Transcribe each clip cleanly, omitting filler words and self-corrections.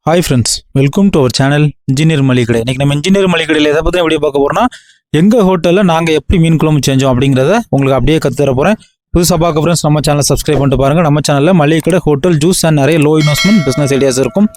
Hi friends, welcome to our channel engineer Maligai. இன்றைக்கி நம்ம engineer மளிகையில் எதை பற்றி வீடியோ பார்க்க போகிறோம்னா, எங்கள் ஹோட்டலில் நாங்கள் எப்படி மீன் குழம்பு செஞ்சோம் அப்படிங்கிறத உங்களுக்கு அப்படியே கற்றுத்தர போகிறேன். புதுசாக பார்க்க ஃப்ரெண்ட்ஸ் நம்ம சேனலை சப்ஸ்கிரைப் பண்ணிட்டு பாருங்கள். நம்ம சேனலில் மளிகை கடை, ஹோட்டல், ஜூஸ் அண்ட் நிறைய லோ இன்வெஸ்ட்மெண்ட் பிஸ்னஸ் ஐடியாஸ் இருக்கும்.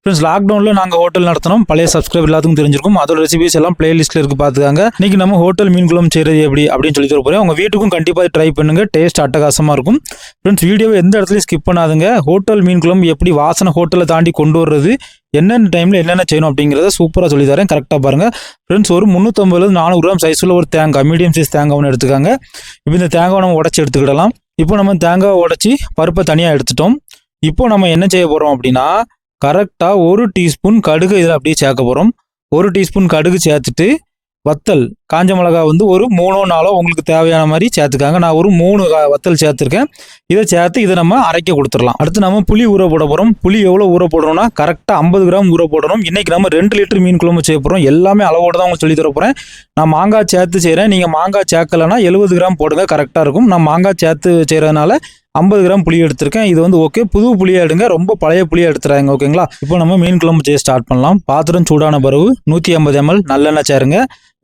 ஃப்ரெண்ட்ஸ், லாக்டவுனில் நாங்கள் ஹோட்டல் நடத்தினோம். பழைய சப்ஸ்கிரைப் எல்லாத்துக்கும் தெரிஞ்சிருக்கும். அதோட ரெசிபிஸ் எல்லாம் பிளேலிஸ்ட்டில் இருக்குது, பார்த்துக்காங்க. இன்றைக்கி நம்ம ஹோட்டல் மீன் குழம்பு செய்கிறது எப்படி அப்படின்னு சொல்லி தர போகிறேன். உங்கள் வீட்டுக்கும் கண்டிப்பாக ட்ரை பண்ணுங்கள். டேஸ்ட் அட்டகாசமாக இருக்கும். ஃப்ரெண்ட்ஸ், வீடியோவை எந்த இடத்துலையும் ஸ்கிப் பண்ணாதுங்க. ஹோட்டல் மீன் குழம்பு எப்படி வாசனை ஹோட்டலில் தாண்டி கொண்டு வர்றது, என்னென்ன டைமில் என்னென்ன செய்யணும் அப்படிங்கிறத சூப்பராக சொல்லி தரேன். கரெக்டாக பாருங்கள். ஃப்ரெண்ட்ஸ், ஒரு 350-400 கிராம் சைஸில் ஒரு தேங்காய், மீடியம் சைஸ் தேங்காய் ஒன்று எடுத்துக்காங்க. இப்போ இந்த தேங்காய் நம்ம உடச்சி எடுத்துக்கிடலாம். இப்போ நம்ம தேங்காய் உடச்சி பருப்பை தனியாக எடுத்துட்டோம். இப்போ நம்ம என்ன செய்ய போகிறோம் அப்படின்னா, கரெக்டாக 1 டீஸ்பூன் கடுகு இதில் அப்படியே சேர்க்க போகிறோம். 1 டீஸ்பூன் கடுகு சேர்த்துட்டு வத்தல், காஞ்ச மிளகா வந்து ஒரு 3-4 உங்களுக்கு தேவையான மாதிரி சேர்த்துக்காங்க. நான் ஒரு 3 வத்தல் சேர்த்துருக்கேன். இதை சேர்த்து இதை நம்ம அரைக்க கொடுத்துடலாம். அடுத்து நம்ம புளி ஊற போட போகிறோம். புளி எவ்வளோ ஊற போடுறோம்னா, கரெக்டாக 50 கிராம் ஊற போடணும். இன்றைக்கி நம்ம 2 லிட்டர் மீன் குழம்பு செய்ய போகிறோம். எல்லாமே அளவோடு தான் உங்களுக்கு சொல்லி தர போகிறேன். நான் மாங்காய் சேர்த்து செய்கிறேன். நீங்கள் மாங்காய் சேர்க்கலைன்னா 70 கிராம் போடுங்க, கரெக்டாக இருக்கும். நான் மாங்காய் சேர்த்து செய்கிறதுனால 50 கிராம் புளி எடுத்திருக்கேன். இது வந்து ஓகே, புது புளியாக எடுங்க, ரொம்ப பழைய புளியாக எடுத்துறாங்க. ஓகேங்களா? இப்போ நம்ம மீன் குழம்பு செய்ய ஸ்டார்ட் பண்ணலாம். பாத்திரம் சூடான பிறகு 150 ml நல்லெண்ணெய் சேருங்க.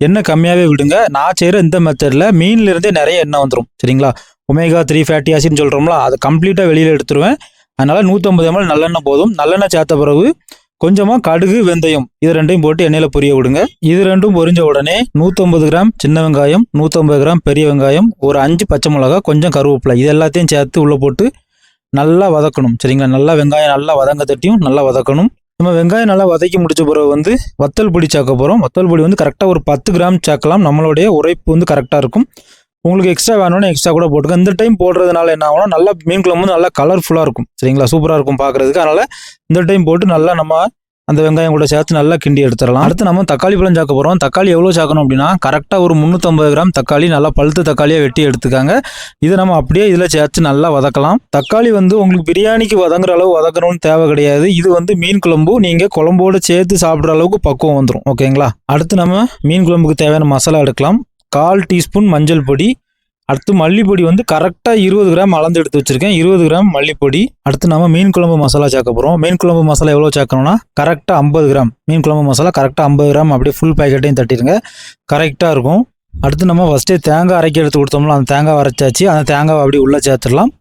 எண்ணெய் கம்மியாகவே விடுங்க. நான் செய்கிற இந்த மெத்தடில் மீன்லேருந்தே நிறைய எண்ணெய் வந்துடும். சரிங்களா? ஒமேகா 3 ஃபேட்டி ஆசிட்னு சொல்கிறோம்ல, அதை கம்ப்ளீட்டாக வெளியில் எடுத்துருவேன். அதனால் 150 ml நல்லெண்ணெய் போதும். நல்லெண்ணெய் சேர்த்த பிறகு கொஞ்சமாக கடுகு, வெந்தயம் இது ரெண்டையும் போட்டு எண்ணெயில் பொரிய விடுங்க. இது ரெண்டும் பொரிஞ்ச உடனே 150 கிராம் சின்ன வெங்காயம், 150 கிராம் பெரிய வெங்காயம், ஒரு 5 பச்சை மிளகா, கொஞ்சம் கருவேப்பிலை, இது எல்லாத்தையும் சேர்த்து உள்ளே போட்டு நல்லா வதக்கணும். சரிங்களா? நல்லா வெங்காயம் நல்லா வதங்க தட்டியும் நல்லா வதக்கணும். நம்ம வெங்காயம் நல்லா வதக்கி முடிச்ச பிறகு வந்து வத்தல் பொடி சேர்க்க போகிறோம். வத்தல் பொடி வந்து கரெக்டாக ஒரு 10 கிராம் சேர்க்கலாம். நம்மளுடைய உரைப்பு வந்து கரெக்டாக இருக்கும். உங்களுக்கு எக்ஸ்ட்ரா வேணும்னா எக்ஸ்ட்ரா கூட போட்டுக்க. இந்த டைம் போடுறதுனால என்ன ஆகும்னா, நல்லா மீன் குழம்பு வந்து நல்லா கலர்ஃபுல்லாக இருக்கும். சரிங்களா? சூப்பராக இருக்கும் பார்க்குறதுக்கு. அதனால் இந்த டைம் போட்டு நல்லா நம்ம அந்த வெங்காயம் கூட சேர்த்து நல்லா கிண்டி எடுத்துடலாம். அடுத்து நம்ம தக்காளி பழம் சேர்க்க போகிறோம். தக்காளி எவ்வளோ சேர்க்கணும் அப்படின்னா, கரெக்டாக ஒரு 350 கிராம் தக்காளி நல்லா பழுத்த தக்காளியாக வெட்டி எடுத்துக்காங்க. இதை நம்ம அப்படியே இதில் சேர்த்து நல்லா வதக்கலாம். தக்காளி வந்து உங்களுக்கு பிரியாணிக்கு வதங்குற அளவு வதக்கணும்னு தேவை கிடையாது. இது வந்து மீன் குழம்பு நீங்கள் குழம்போடு சேர்த்து சாப்பிட்ற அளவுக்கு பக்குவம் வந்துடும். ஓகேங்களா? அடுத்து நம்ம மீன் குழம்புக்கு தேவையான மசாலா எடுக்கலாம். 1/4 டீஸ்பூன் மஞ்சள் பொடி. அடுத்து மல்லிப்பொடி வந்து கரெக்டாக 20 கிராம் அளந்து எடுத்து வச்சுருக்கேன். 20 கிராம் மல்லிப்பொடி. அடுத்து நம்ம மீன் குழம்பு மசாலா சேர்க்க போகிறோம். மீன் குழம்பு மசாலா எவ்வளோ சேர்க்கணும்னா, கரெக்டாக 50 கிராம் மீன் குழம்பு மசாலா கரெக்டாக 50 கிராம் அப்படியே ஃபுல் பேக்கெட்டையும் தட்டிடுங்க. கரெக்டாக இருக்கும். அடுத்து நம்ம ஃபஸ்ட்டே தேங்காய் அரைக்கி எடுத்து கொடுத்தோம்னா, அந்த தேங்காய் அரைச்சாச்சு. அந்த தேங்காவை அப்படியே உள்ளே சேர்த்துடலாம்.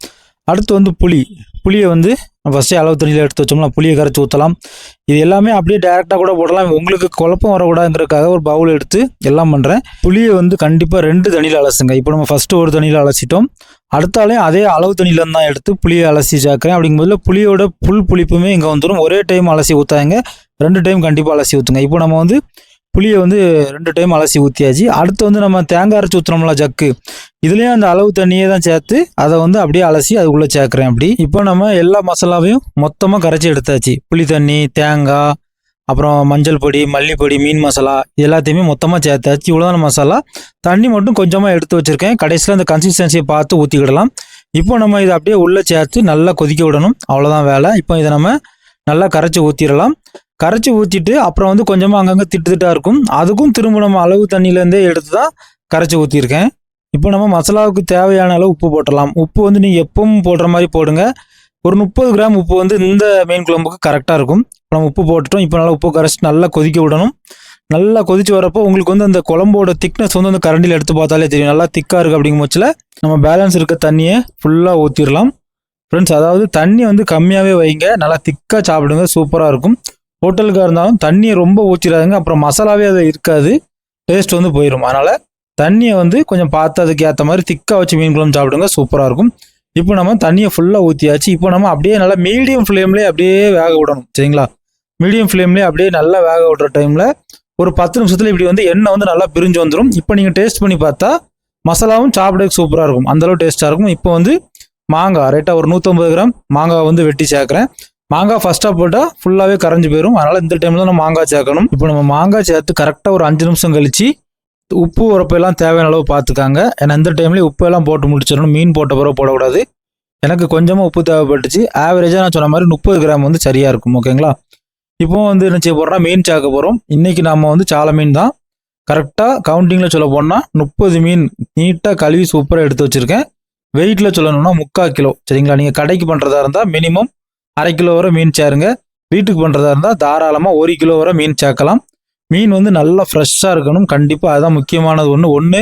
அடுத்து வந்து புளியை வந்து ஃபஸ்ட்டே அளவு தண்ணியில் எடுத்து வச்சோம்னா புளியை கரைச்சி ஊற்றலாம். இது எல்லாமே அப்படியே டேரெக்டாக கூட போடலாம். உங்களுக்கு குழப்பம் வரக்கூடாதுங்கிறதுக்காக ஒரு பவுல் எடுத்து எல்லாம் பண்ணுறேன். புளியை வந்து கண்டிப்பாக 2 தண்ணியில் அலசுங்க. இப்போ நம்ம ஃபஸ்ட்டு ஒரு தண்ணியில் அலசிட்டோம். அடுத்தாலையும் அதே அளவு தண்ணியிலேருந்து தான் எடுத்து புளியை அலசி சேர்க்குறேன். அப்படிங்கும்போது புளியோட புளிப்புமே இங்கே வந்துடும். ஒரே டைம் அலசி ஊற்றாங்க, 2 டைம் கண்டிப்பாக அலசி ஊற்றுங்க. இப்போ நம்ம வந்து புளியை வந்து 2 டைம் அலசி ஊற்றியாச்சு. அடுத்து வந்து நம்ம தேங்காய் அரைச்சி ஊற்றுறோம்ல ஜக்கு, இதுலேயும் அந்த அளவு தண்ணியே தான் சேர்த்து அதை வந்து அப்படியே அலசி அதுக்குள்ளே சேர்க்குறேன். அப்படி இப்போ நம்ம எல்லா மசாலாவையும் மொத்தமாக கரைச்சி எடுத்தாச்சு. புளி தண்ணி, தேங்காய், அப்புறம் மஞ்சள் பொடி, மல்லிப்பொடி, மீன் மசாலா எல்லாத்தையுமே மொத்தமாக சேர்த்தாச்சு. இவ்வளோதான மசாலா. தண்ணி மட்டும் கொஞ்சமாக எடுத்து வச்சுருக்கேன். கடைசியில் அந்த கன்சிஸ்டன்சியை பார்த்து ஊற்றிக்கிடலாம். இப்போ நம்ம இதை அப்படியே உள்ளே சேர்த்து நல்லா கொதிக்க விடணும். அவ்வளோதான் வேலை. இப்போ இதை நம்ம நல்லா கரைச்சி ஊற்றிடலாம். கரைச்சி ஊற்றிட்டு அப்புறம் வந்து கொஞ்சமாக அங்கங்கே திட்டாக இருக்கும். அதுக்கும் திரும்ப நம்ம அளவு தண்ணியிலேருந்தே எடுத்து தான் கரைச்சி ஊற்றிருக்கேன். இப்போ நம்ம மசாலாவுக்கு தேவையான அளவு உப்பு போட்டலாம். உப்பு வந்து நீங்கள் எப்பவும் போடுற மாதிரி போடுங்க. ஒரு 30 கிராம் உப்பு வந்து இந்த மீன் குழம்புக்கு கரெக்டாக இருக்கும். இப்போ நம்ம உப்பு போட்டுட்டோம். இப்போ நல்லா உப்பு கரைச்சிட்டு நல்லா கொதிக்க விடணும். நல்லா கொதிச்சு வரப்போ உங்களுக்கு வந்து அந்த குழம்போட திக்னஸ் வந்து அந்த கரண்டியில் எடுத்து பார்த்தாலே தெரியும். நல்லா திக்காக இருக்குது. அப்படிங்கும் பட்சத்தில் நம்ம பேலன்ஸ் இருக்க தண்ணியை ஃபுல்லாக ஊற்றிடலாம். ஃப்ரெண்ட்ஸ், அதாவது தண்ணி வந்து கம்மியாகவே வைங்க. நல்லா திக்காக சாப்பிடுங்க, சூப்பராக இருக்கும். ஹோட்டலுக்காக இருந்தாலும் தண்ணியை ரொம்ப ஊற்றிடாதுங்க. அப்புறம் மசாலாவே அது இருக்காது, டேஸ்ட் வந்து போயிடும். அதனால் தண்ணியை வந்து கொஞ்சம் பார்த்து அதுக்கு ஏற்ற மாதிரி திக்காக வச்சு மீன் குழம்பு சாப்பிடுங்க, சூப்பராக இருக்கும். இப்போ நம்ம தண்ணியை ஃபுல்லாக ஊற்றியாச்சு. இப்போ நம்ம அப்படியே நல்லா மீடியம் ஃப்ளேம்லேயே அப்படியே வேக விடணும். சரிங்களா? மீடியம் ஃப்ளேம்லேயே அப்படியே நல்லா வேக விடுற டைமில் ஒரு 10 நிமிஷத்தில் இப்படி வந்து எண்ணெய் வந்து நல்லா பிரிஞ்சு வந்துடும். இப்போ நீங்கள் டேஸ்ட் பண்ணி பார்த்தா மசாலாவும் சாப்பிடக்கு சூப்பராக இருக்கும். அந்தளவு டேஸ்ட்டாக இருக்கும். இப்போ வந்து மாங்காய் ரைட்டாக ஒரு 150 கிராம் மாங்காய் வந்து வெட்டி சேர்க்குறேன். மாங்காய் ஃபஸ்ட்டாக போட்டால் ஃபுல்லாகவே கரைஞ்சி போயிடும். அதனால் இந்த டைமில் தான் நம்ம மாங்காய் சேர்க்கணும். இப்போ நம்ம மாங்காய் சேர்த்து கரெக்டாக ஒரு 5 நிமிஷம் கழித்து உப்பு உரப்பெல்லாம் தேவையான அளவு பார்த்துக்காங்க. ஏன்னா இந்த டைம்லேயே உப்பு எல்லாம் போட்டு முடிச்சிடணும். மீன் போட்ட பிறகு போடக்கூடாது. எனக்கு கொஞ்சமாக உப்பு தேவைப்பட்டுச்சு. ஆவரேஜாக நான் சொன்ன மாதிரி 30 கிராம் வந்து சரியாக இருக்கும். ஓகேங்களா? இப்போ வந்து என்ன செய்ய போகிறோம்னா, மீன் சேர்க்க போகிறோம். இன்றைக்கி நம்ம வந்து சாலை மீன் தான். கரெக்டாக கவுண்டிங்கில் சொல்ல போனால் 30 மீன் நீட்டாக கழுவி சூப்பராக எடுத்து வச்சுருக்கேன். வெயிட்டில் சொல்லணும்னா 3/4 கிலோ. சரிங்களா? நீங்கள் கடைக்கு பண்ணுறதா இருந்தால் மினிமம் 1/2 கிலோ வரை மீன் சேருங்க. வீட்டுக்கு பண்ணுறதா இருந்தால் தாராளமாக 1 கிலோ வரை மீன் சேர்க்கலாம். மீன் வந்து நல்லா ஃப்ரெஷ்ஷாக இருக்கணும். கண்டிப்பாக அதுதான் முக்கியமானது. ஒன்று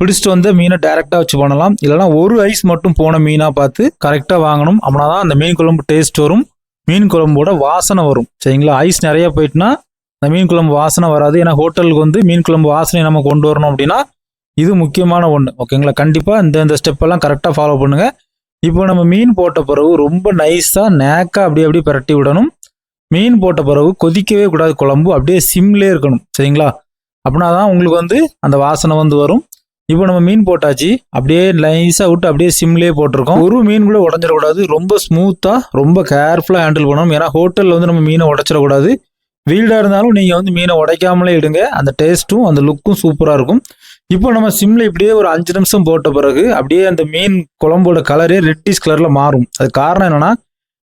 பிடிச்சிட்டு வந்து மீனை டைரெக்டாக வச்சு பண்ணலாம். இல்லைனா ஒரு ஐஸ் மட்டும் போன மீனாக பார்த்து கரெக்டாக வாங்கணும். அப்படின்னா தான் அந்த மீன் குழம்பு டேஸ்ட் வரும், மீன் குழம்போட வாசனை வரும். சரிங்களா? ஐஸ் நிறைய போயிட்டுனா அந்த மீன் குழம்பு வாசனை வராது. ஏன்னா ஹோட்டலுக்கு வந்து மீன் குழம்பு வாசனை நம்ம கொண்டு வரணும் அப்படின்னா இது முக்கியமான ஒன்று. ஓகேங்களா? கண்டிப்பாக இந்த ஸ்டெப்பெல்லாம் கரெக்டாக ஃபாலோ பண்ணுங்கள். இப்போ நம்ம மீன் போட்ட பிறகு ரொம்ப நைஸாக நேக்காக அப்படியே பரட்டி விடணும். மீன் போட்ட பிறகு கொதிக்கவே கூடாது. குழம்பு அப்படியே சிம்லேயே இருக்கணும். சரிங்களா? அப்படின்னா தான் உங்களுக்கு வந்து அந்த வாசனை வந்து வரும். இப்போ நம்ம மீன் போட்டாச்சு, அப்படியே நைஸாக விட்டு அப்படியே சிம்லேயே போட்டிருக்கோம். ஒரு மீன் கூட உடஞ்சிடக்கூடாது. ரொம்ப ஸ்மூத்தாக ரொம்ப கேர்ஃபுல்லாக ஹேண்டில் பண்ணணும். ஏன்னா ஹோட்டலில் வந்து நம்ம மீனை உடச்சிடக்கூடாது. வீடாக இருந்தாலும் நீங்கள் வந்து மீனை உடைக்காமலே இடுங்க. அந்த டேஸ்ட்டும் அந்த லுக்கும் சூப்பராக இருக்கும். இப்போ நம்ம சிம்ல இப்படியே ஒரு 5 நிமிஷம் போட்ட பிறகு அப்படியே அந்த மீன் குழம்போட கலரே ரெட்டிஷ் கலரில் மாறும். அது காரணம் என்னன்னா,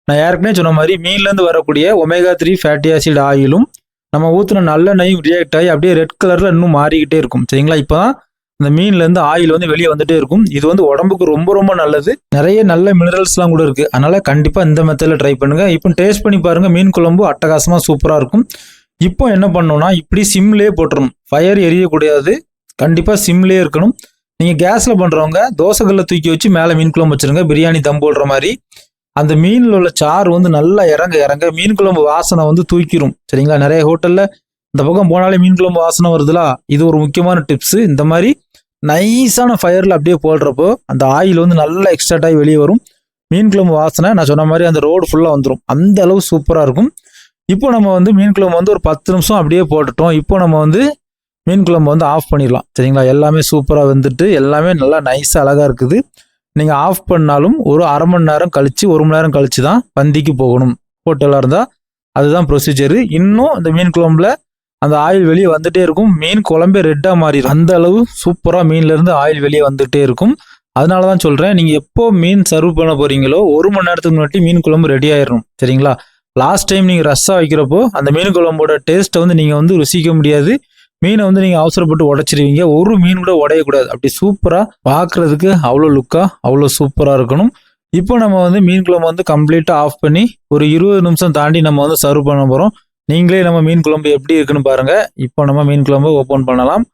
நான் ஏற்கனவே சொன்ன மாதிரி மீன்லேருந்து வரக்கூடிய ஒமேகா 3 ஃபேட்டி ஆசிட் ஆயிலும் நம்ம ஊற்றின நல்லெண்ணெயும் ரியாக்ட் ஆகி அப்படியே ரெட் கலரில் இன்னும் மாறிக்கிட்டே இருக்கும். சரிங்களா? இப்போ தான் அந்த மீன்லேருந்து ஆயில் வந்து வெளியே வந்துட்டே இருக்கும். இது வந்து உடம்புக்கு ரொம்ப நல்லது. நிறைய நல்ல மினரல்ஸ்லாம் கூட இருக்குது. அதனால் கண்டிப்பாக இந்த மெத்தடில் ட்ரை பண்ணுங்கள். இப்போ டேஸ்ட் பண்ணி பாருங்கள். மீன் குழம்பு அட்டகாசமாக சூப்பராக இருக்கும். இப்போ என்ன பண்ணணும்னா, இப்படி சிம்லேயே போட்டுறணும். ஃபயர் எரியக்கூடாது. கண்டிப்பாக சிம்லேயே இருக்கணும். நீங்கள் கேஸில் பண்ணுறவங்க தோசைக்கல்ல தூக்கி வச்சு மேலே மீன் குழம்பு வச்சுருங்க. பிரியாணி தம் போடுற மாதிரி அந்த மீனில் உள்ள சாறு வந்து நல்லா இறங்க மீன் குழம்பு வாசனை வந்து தூக்கிடும். சரிங்களா? நிறைய ஹோட்டலில் இந்த பக்கம் போனாலே மீன் குழம்பு வாசனை வருதுல, இது ஒரு முக்கியமான டிப்ஸு. இந்த மாதிரி நைஸான ஃபயரில் அப்படியே போடுறப்போ அந்த ஆயில் வந்து நல்லா எக்ஸ்ட்ராக்ட் ஆகி வெளியே வரும். மீன் குழம்பு வாசனை நான் சொன்ன மாதிரி அந்த ரோடு ஃபுல்லாக வந்துடும். அந்த அளவு சூப்பராக இருக்கும். இப்போ நம்ம வந்து மீன் குழம்பு வந்து ஒரு 10 நிமிஷம் அப்படியே போட்டுட்டோம். இப்போ நம்ம வந்து மீன் குழம்பு வந்து ஆஃப் பண்ணிடலாம். சரிங்களா? எல்லாமே சூப்பராக வந்துட்டு எல்லாமே நல்லா நைஸாக அழகாக இருக்குது. நீங்கள் ஆஃப் பண்ணாலும் ஒரு அரை மணி நேரம் கழித்து 1 மணி நேரம் கழித்து தான் பந்திக்கு போகணும். ஹோட்டலாக இருந்தால் அதுதான் ப்ரொசீஜரு. இன்னும் இந்த மீன் குழம்புல அந்த ஆயில் வெளியே வந்துட்டே இருக்கும். மீன் குழம்பே ரெட்டாக மாறிடும். அந்த அளவு சூப்பராக மீன்லேருந்து ஆயில் வெளியே வந்துகிட்டே இருக்கும். அதனால தான் சொல்கிறேன், நீங்கள் எப்போ மீன் சர்வ் பண்ண போகிறீங்களோ 1 மணி நேரத்துக்கு முன்னாடி மீன் குழம்பு ரெடி ஆயிடணும். சரிங்களா? லாஸ்ட் டைம் நீங்கள் ரஸ்ஸாக வைக்கிறப்போ அந்த மீன் குழம்போட டேஸ்ட்டை வந்து நீங்கள் வந்து ருசிக்க முடியாது. மீனை வந்து நீங்கள் அவசரப்பட்டு உடைச்சிருவீங்க. ஒரு மீன் கூட உடையக்கூடாது. அப்படி சூப்பராக பார்க்குறதுக்கு அவ்வளோ லுக்காக அவ்வளோ சூப்பராக இருக்கணும். இப்போ நம்ம வந்து மீன் குழம்பு வந்து கம்ப்ளீட்டாக ஆஃப் பண்ணி ஒரு 20 நிமிஷம் தாண்டி நம்ம வந்து சர்வ் பண்ண போகிறோம். நீங்களே நம்ம மீன் குழம்பு எப்படி இருக்குன்னு பாருங்கள். இப்போ நம்ம மீன் குழம்பு ஓப்பன் பண்ணலாம்.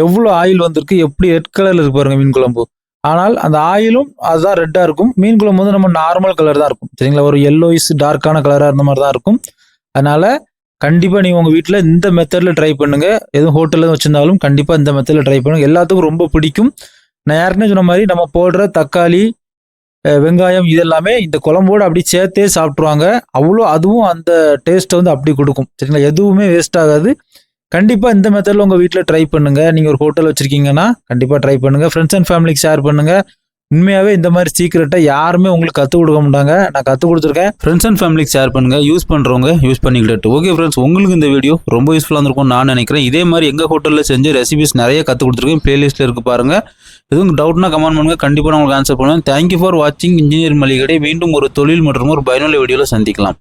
எவ்வளோ ஆயில் வந்திருக்கு, எப்படி ரெட் கலரில் இருக்கு பாருங்கள் மீன் குழம்பு. ஆனால் அந்த ஆயிலும் அதுதான் ரெட்டாக இருக்கும். மீன் குழம்பு வந்து நம்ம நார்மல் கலர் தான் இருக்கும். சரிங்களா? ஒரு yellowish டார்க்கான கலராக இருந்த மாதிரி தான் இருக்கும். அதனால் கண்டிப்பாக நீங்கள் உங்கள் வீட்டில் இந்த மெத்தடில் ட்ரை பண்ணுங்கள். எதுவும் ஹோட்டலில் வச்சுருந்தாலும் கண்டிப்பாக இந்த மெத்தடில் ட்ரை பண்ணுங்கள். எல்லாத்துக்கும் ரொம்ப பிடிக்கும். நான் யாருக்குன்னே சொன்ன மாதிரி நம்ம போடுற தக்காளி, வெங்காயம் இதெல்லாமே இந்த குழம்போடு அப்படி சேர்த்தே சாப்பிட்ருவாங்க. அதுவும் அந்த டேஸ்ட்டை வந்து அப்படி கொடுக்கும். சரிங்களா? எதுவுமே வேஸ்ட் ஆகாது. கண்டிப்பாக இந்த மெத்தடில் உங்கள் வீட்டில் ட்ரை பண்ணுங்கள். நீங்கள் ஒரு ஹோட்டல் வச்சுருக்கீங்கன்னா கண்டிப்பாக ட்ரை பண்ணுங்கள். ஃப்ரெண்ட்ஸ் அண்ட் ஃபேமிலிக்கு ஷேர் பண்ணுங்கள். உண்மையாகவே இந்த மாதிரி சீக்கிரட்டை யாருமே உங்களுக்கு கற்றுக் கொடுக்க மாட்டாங்க. நான் கற்றுக் கொடுத்துருக்கேன். ஃப்ரெண்ட்ஸ் அண்ட் ஃபேமிலிக்கு ஷேர் பண்ணுங்கள். யூஸ் பண்ணுறவங்க யூஸ் பண்ணிக்கிட்டு. ஓகே ஃப்ரெண்ட்ஸ், உங்களுக்கு இந்த வீடியோ ரொம்ப யூஸ்ஃபுல்லாக இருந்திருக்கும்னு நான் நினைக்கிறேன். இதே மாதிரி எங்கள் ஹோட்டலில் செஞ்ச ரெசிபிஸ் நிறைய கற்றுக் கொடுத்துருக்கேன். பிளேலிஸ்ட்டில் இருக்குது பாருங்கள். எதுவும் டவுட்னா கமெண்ட் பண்ணுங்கள். கண்டிப்பாக நான் உங்களுக்கு ஆன்சர் பண்ணுவேன். தேங்க்யூ ஃபார் வாட்சிங் இன்ஜினியர் மளிகை. மீண்டும் ஒரு தொழில் மற்றும் ஒரு பயனுள்ள வீடியோவில் சந்திக்கலாம்.